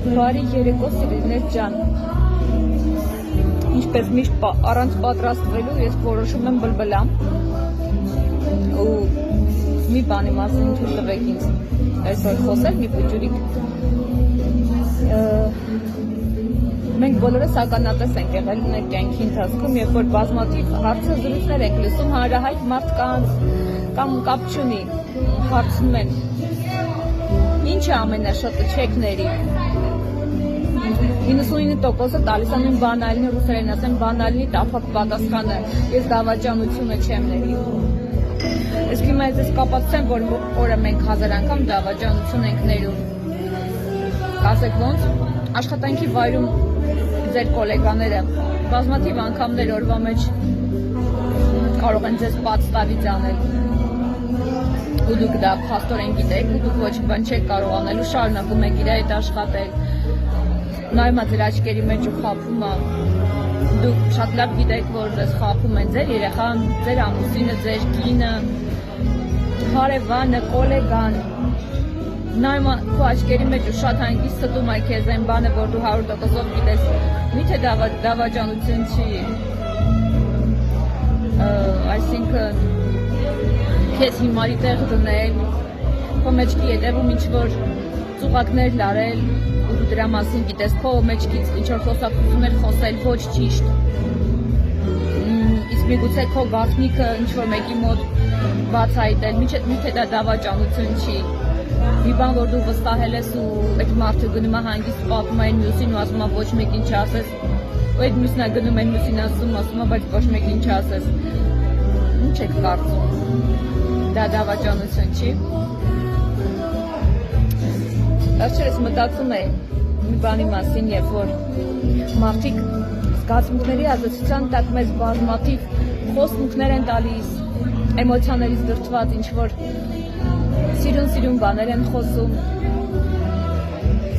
Բարի երեկո սիրելիներ ջան։ Ինչպես միշտ առանց պատրաստվելու ես որոշում եմ բլբլամ ու մի բանի մասին թույլ տվեք ինձ այսօր խոսել մի փոքրիկ։ Մենք բոլորս ականատես ենք եղել մեր կյանքի ընթացքում, երբ որ բազմաթիվ հարցազրույցներ ենք լսում հանրահայտ մարդկանց կամ կապ չունի, հարցնում են ինչ է ամենաշատը չեքների 99%-ը տալիս են բանալնի ռուսերեն ասեն բանալնի տափակ պատասխանը ես դավաճանությունը չեմ ների Իսկ հիմա ես կապացուցեմ որ օրը մենք հազար անգամ դավաճանություն ենք ներում Կասեք ոնց աշխատանքի վայրում ձեր գոլեգաները բազմաթիվ անգամներ օրվա մեջ կարող են ձեզ պատստավից անել ու դուք դա փաստորեն գիտեք ու դուք ոչ բան չեք կարող անելու շարունակում եք իր հետ աշխատել նայում եք ձեր աչքերի մեջ ու խաբում է դուք շատ լավ գիտեք որ ձեզ խաբում են ձեր երեխան ձեր ամուսինը ձեր կինը հարևանը գոլեգան նայում քո աչքերի մեջ ու շատ հանգիստ ստում է քեզ այն բանը որ դու 100%-ով գիտես միթե դավաճանություն չի այսինքն քեզ հիմարի տեղ դնել քո մեջքի հետևում ինչ-որ ծուղակներ լարել ու դրա մասին գիտես քո մեջքից ինչ-որ խոսակցություններ խոսել ոչ ճիշտ իսկ միգուցե քո գաղտնիքը ինչ-որ մեկի մոտ բացահայտել միթե դա դավաճանություն չի մի բան որ դու վստահել ես ու այդ մարդը գնում է հանգիստ պատմում է մյուսին ու ասում է ոչ մեկին չասես ու այդ մյուսն է գնում է մյուսին ասում է բայց ոչ մեկին չասես ինչ եք կարծում դա դավաճանություն չի Վերջերս մտածում եմ մի բանի մասին երբ որ մարդիկ զգացմունքների ազդեցության տակ մեզ բազմաթիվ խոսմունքներ են տալիս էմոցիաներից դրդված ինչ որ Սիրուն բաներ են խոսում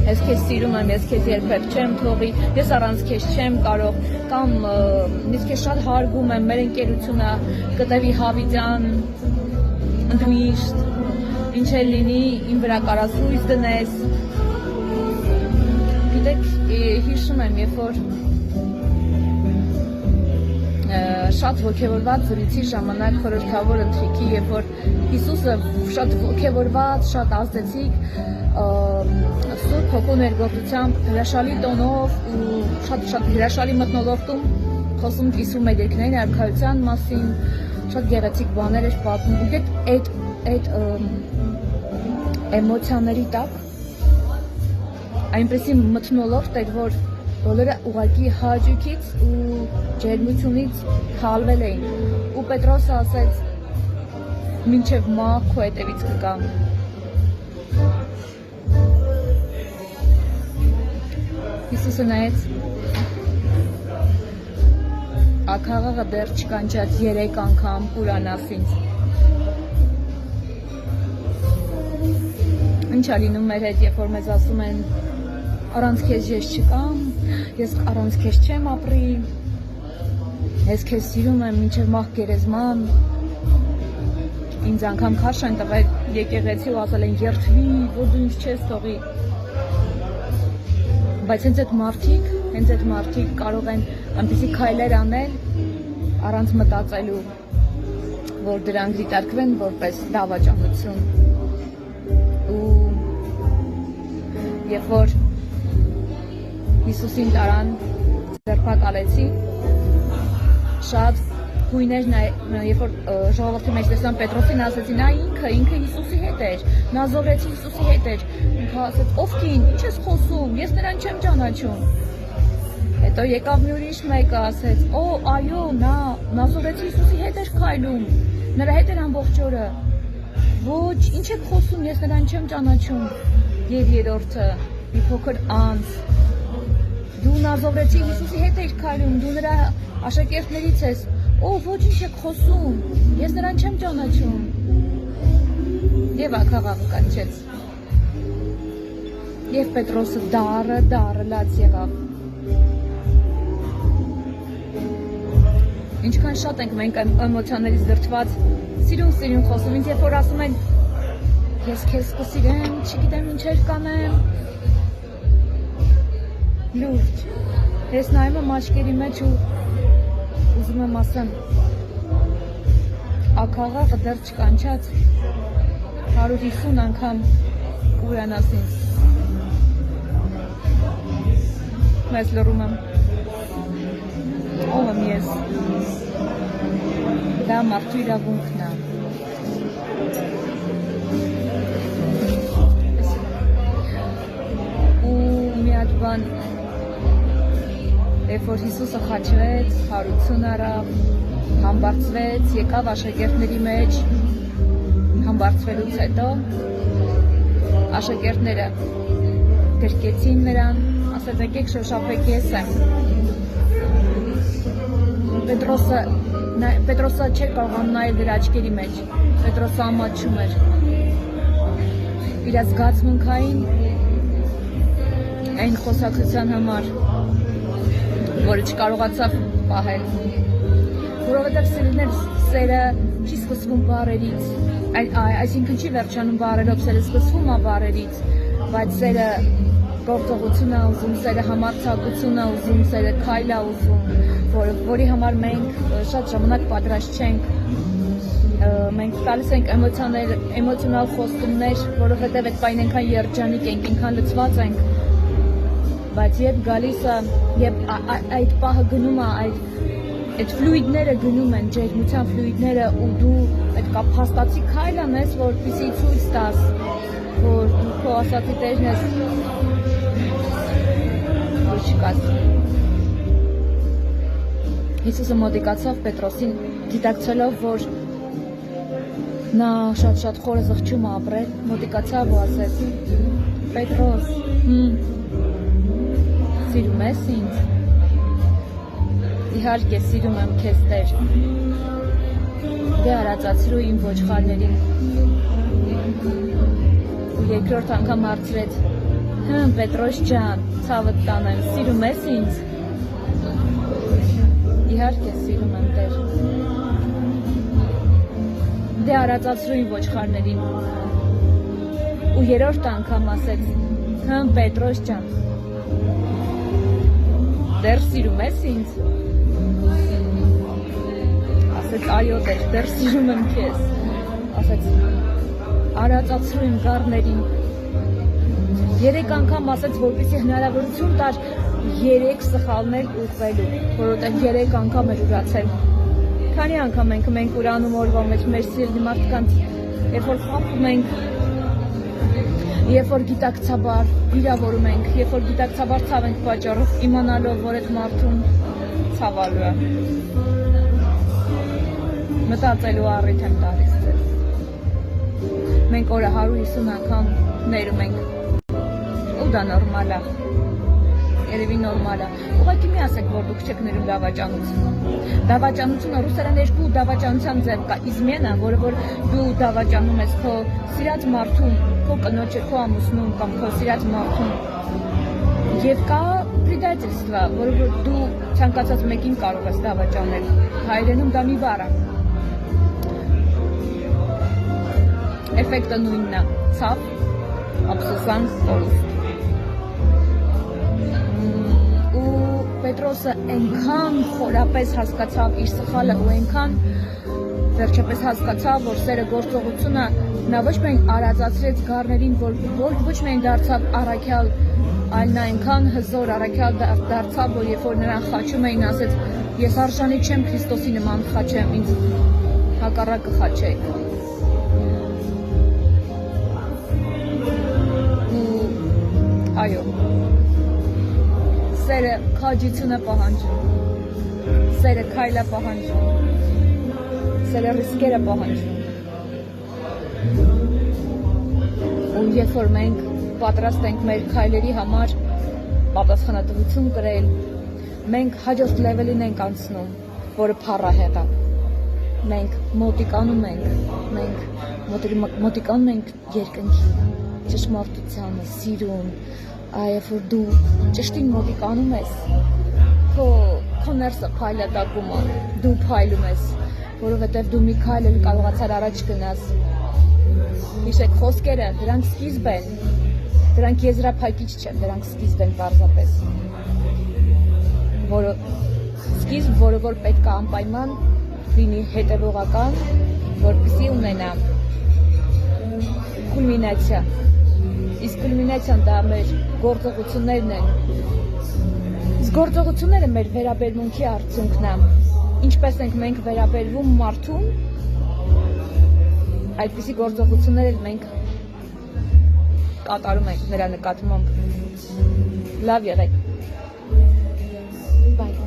Ես քեզ սիրում եմ, ես քեզ երբեք չեմ թողի, ես առանց քեզ չեմ կարող կամ ես քեզ շատ հարգում եմ, մեր ընկերությունը կտևի հավիտյան ընդմիշտ ինչ էլ լինի, իմ վրա կարաս հույս դնես Գիտեք, հիշում եմ, երբ որ շատ ոգևորված զրույցի ժամանակ խորհրդավոր ընթրիքի, երբ որ Հիսուսը շատ ոգևորված, շատ ազդեցիկ Սուրբ Հոգու ներգործությամբ հրաշալի տոնով ու շատ հրաշալի մթնոլորտում խոսում կիսում էր երկրային արքայության մասին, շատ գեղեցիկ բաներ էր պատմում ու այդ էմոցիաների տակ այնպեսի մթնոլորտ էր, որ բոլորը ուղղակի հաճույքից ու ջերմությունից քալվել էին ու Պետրոսը ասեց մինչև մահ քո հետևից կգամ Հիսուսը նայեց ակաղաղը դեռ չկանչած 3 անգամ կուրանաս ինձ Ինչ է լինում մեր հետ երբ որ մեզ ասում են Առանց քեզ ես չկամ, ես առանց քեզ չեմ ապրի, ես քեզ սիրում եմ մինչև մահ գերեզման, ինձ անգամ քարշ են տվել եկեղեցի ու ասել են երդվի, որ դու ինձ չես թողի, բայց հենց այդ մարդիկ կարող են այնպիսի քայլեր անել առանց մտածելու, որ դրանք դիտարկվեն որպես դավաճանություն ու երբ որ Հիսուսին տարան ձերբակալեցի շատ հույներ երբ որ ժողովրդի մեջ տեսան Պետրոսին ասեցին նա ինքը Հիսուսի հետ էր նա զոհվեց Հիսուսի հետ էր ինքը ասեց ով կին ինչ ես խոսում ես նրան չեմ ճանաչում հետո եկավ մի ուրիշ մեկը ասեց այո նա զոհվեց Հիսուսի հետ էր քայլում նրա հետ էր ամբողջ օրը ոչ ինչ եք խոսում ես նրան չեմ ճանաչում եւ երրորդը մի փոքր անց Դու նազովրեցի Հիսուսի հետ էիր քայլում, դու նրա աշակերտներից ես, ոչ ինչ եք խոսում, ես նրան չեմ ճանաչում Եվ ակաղաղը կանչեց Եվ Պետրոսը դառը լաց եղավ Ինչքան շատ ենք մենք էմոցիաներից դրդված Սիրուն խոսում, ինձ երբ որ ասում են Ես քեզ կսիրեմ, չգիտեմ ինչեր կանեմ լուրջ, ես նայում եմ աչքերի մեջ ու ուզում եմ ասեմ, ակաղաղը դեռ չկանչած 150 անգամ կուրանաս ինձ, մեզ լռում եմ, ով եմ ես, դա մարդու իրավունքն է, բան, երբ որ Հիսուսը խաչվեց, հարություն առավ, համբարձվեց, եկավ աշակերտների մեջ, համբարձվելուց հետո աշակերտները գրկեցին նրան, ասեց եկեք շոշափեք ես եմ։ Պետրոսը չէր կարող նայել դրա աչքերի մեջ, Պետրոսը ամաչում էր, իր զգացմունքային այն խոսակցության համար, որը չկարողացավ պահել, որովհետև սիրելիներ սերը չի սկսվում բառերից, այսինքն չի վերջանում բառերով, սերը սկսվում է բառերից, բայց սերը գործողություն է ուզում, սերը համարձակություն է ուզում, սերը քայլ է ուզում, որի համար մենք շատ ժամանակ պատրաստ չենք, մենք տալիս ենք էմոցիոնալ խոստումներ, որովհետև այդ պայն այնքան երջանիկ ենք, այնքան լցված ենք, բայց երբ գալիս է, երբ այդ պահը գնում է, այդ ֆլուիդները գնում են, ջերմության ֆլուիդները ու դու պետք է փաստացի քայլ անես, որպեսզի ցույց տաս, որ դու քո ասածի տերն ես, որ չկաս։ Հիսուսը մոտիկացավ Պետրոսին, գիտակցելով, որ նա շատ խորը զղջում է ապրել, մոտիկացավ ու ասեց. Պետրոս, սիրում ես ինձ։ Իհարկե սիրում եմ քեզ Տեր։ Դե արածացրու իմ ոչխարներին։ Ու երկրորդ անգամ հարցրեց. Պետրոս ջան, ցավդ տանեմ, սիրում ես ինձ։ Իհարկե սիրում եմ Տեր։ Դե արածացրու իմ ոչխարներին։ Ու երրորդ անգամ ասեց. Պետրոս ջան, դեռ սիրում ես ինձ։ Ասեց այո Տեր, դեռ սիրում եմ քեզ։ Ասեց արածացրու իմ գառներին։ Երեք անգամ ասեց, որպեսզի հնարավորություն տար 3 սխալներ ուղղելու, որովհետև 3 անգամ էր ուրացել։ Քանի անգամ մենք ուրանում օրվա մեջ մեր սիրելի մարդկանց, երբ որ խաբում ենք, երբ որ գիտակցաբար վիրավորում ենք, երբ որ գիտակցաբար ցավ ենք պատճառով, իմանալով, որ այդ մարդուն ցավալու է։ Մտածելու առիթ եմ տալիս ձեզ։ Մենք օրը 150 անգամ ներում ենք։ Ու դա նորմալ է։ Երևի նորմալ է։ Ուղղակի մի ասեք, որ դուք չեք ներում դավաճանություն։ Դավաճանությունը ռուսերեն երկու դավաճանության ձև կա։ Իզմենա, որը որ դու դավաճանում ես քո սիրած մարդուն, քո կնոջը, քո ամուսնուն կամ քո սիրած մարդուն։ Եվ կա предательство, որը որ դու ցանկացած մեկին կարող ես դավաճանել։ Հայերենում դա մի բառ է։ Էֆեկտը նույնն է։ Ցավ, ափսոսանք, կորուստ։ Պետրոսը այնքան խորապես հասկացավ իր սխալը ու այնքան վերջապես հասկացավ, որ սերը գործողությունը նա ոչ միայն արածացրեց գառներին, որ ոչ միայն դարձավ առաքյալ, այլ նա այնքան հզոր առաքյալ դարձավ, որ երբ որ նրան խաչում էին, ասեց. Ես արժանի չեմ Քրիստոսի նման խաչեմ, ինձ հակառակը խաչեք։ Այո։ Սերը քաջություն է պահանջում, սերը քայլ է պահանջում, սերը ռիսկեր է պահանջում։ Ու երբ որ մենք պատրաստ ենք մեր քայլերի համար պատասխանատվություն կրել, մենք հաջորդ լեվելին ենք անցնում, որը փառահեղ է։ Մենք մոտիկանում ենք երկնքի, ճշմարտությանը, սիրուն, այև որ դու ճշտին մոտիկանում ես, քո ներսը փայլատակում է, դու փայլում ես, որովհետև դու մի քայլ էլ կարողացար առաջ գնաս։ Հիշեք խոսքերը, դրանք սկիզբ են, Դրանք եզրափակիչ չեն, դրանք սկիզբ են պարզապես։ Սկիզբ, որը որ պետք է անպայման լինի հետևողական, որպեսզի ունենա կուլմինացիա։ Իսկ կուլմինացիան դա մեր գործողություններն են։ Իսկ գործողությունները մեր վերաբերմունքի արդյունքն է։ Ինչպես ենք մենք վերաբերվում մարդուն, այդպիսի գործողություններ էլ մենք կատարում ենք նրա նկատմամբ։ Լավ եղեք։ Բայ։